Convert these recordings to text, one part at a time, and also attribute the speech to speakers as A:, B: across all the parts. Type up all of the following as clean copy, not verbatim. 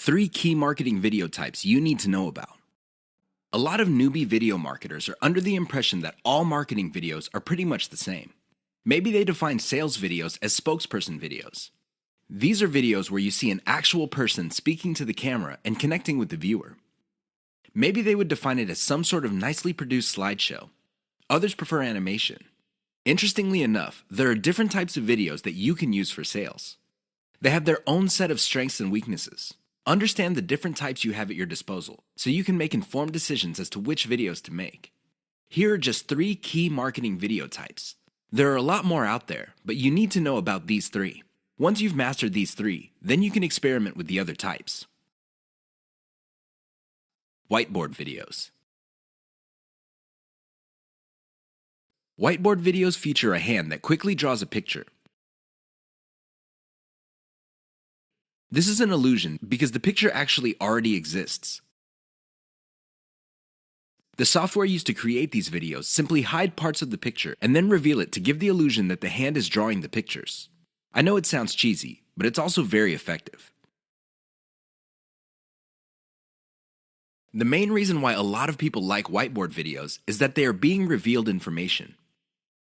A: 3 key marketing video types you need to know about. A lot of newbie video marketers are under the impression that all marketing videos are pretty much the same. Maybe they define sales videos as spokesperson videos. These are videos where you see an actual person speaking to the camera and connecting with the viewer. Maybe they would define it as some sort of nicely produced slideshow. Others prefer animation. Interestingly enough, there are different types of videos that you can use for sales. They have their own set of strengths and weaknesses. Understand the different types you have at your disposal so you can make informed decisions as to which videos to make. Here are just 3 key marketing video types. There are a lot more out there, but you need to know about these 3. Once you've mastered these 3, then you can experiment with the other types. Whiteboard videos. Whiteboard videos feature a hand that quickly draws a picture. This is an illusion because the picture actually already exists. The software used to create these videos simply hide parts of the picture and then reveal it to give the illusion that the hand is drawing the pictures. I know it sounds cheesy, but it's also very effective. The main reason why a lot of people like whiteboard videos is that they are being revealed information.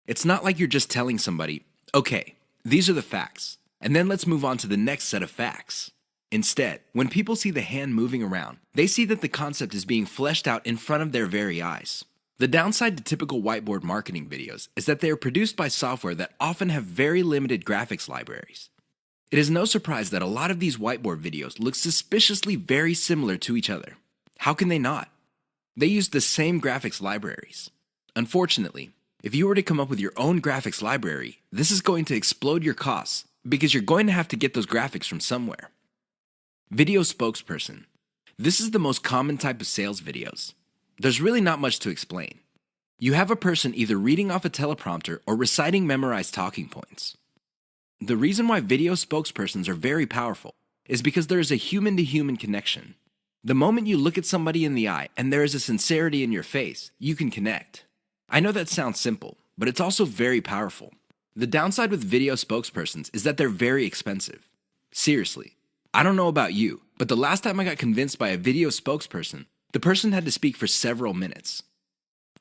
A: It's not like you're just telling somebody, okay, these are the facts, and then let's move on to the next set of facts. Instead, when people see the hand moving around, they see that the concept is being fleshed out in front of their very eyes. The downside to typical whiteboard marketing videos is that they are produced by software that often have very limited graphics libraries. It is no surprise that a lot of these whiteboard videos look suspiciously very similar to each other. How can they not? They use the same graphics libraries. Unfortunately, if you were to come up with your own graphics library, this is going to explode your costs because you're going to have to get those graphics from somewhere. Video spokesperson. This is the most common type of sales videos. There's really not much to explain. You have a person either reading off a teleprompter or reciting memorized talking points. The reason why video spokespersons are very powerful is because there is a human-to-human connection. The moment you look at somebody in the eye and there is a sincerity in your face, you can connect. I know that sounds simple, but it's also very powerful. The downside with video spokespersons is that they're very expensive. Seriously, I don't know about you, but the last time I got convinced by a video spokesperson, the person had to speak for several minutes.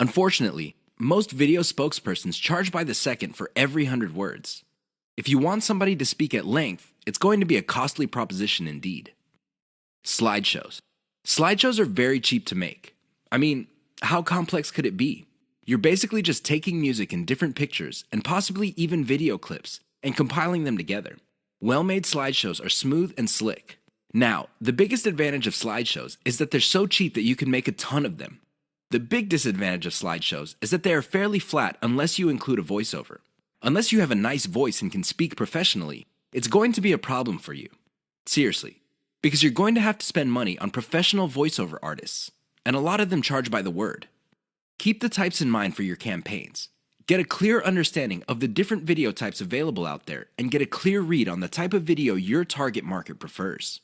A: Unfortunately, most video spokespersons charge by the second for every 100 words. If you want somebody to speak at length, it's going to be a costly proposition indeed. Slideshows. Slideshows are very cheap to make. I mean, how complex could it be? You're basically just taking music in different pictures and possibly even video clips and compiling them together. Well-made slideshows are smooth and slick. Now, the biggest advantage of slideshows is that they're so cheap that you can make a ton of them. The big disadvantage of slideshows is that they are fairly flat unless you include a voiceover. Unless you have a nice voice and can speak professionally, it's going to be a problem for you. Seriously, because you're going to have to spend money on professional voiceover artists, and a lot of them charge by the word. Keep the types in mind for your campaigns. Get a clear understanding of the different video types available out there and get a clear read on the type of video your target market prefers.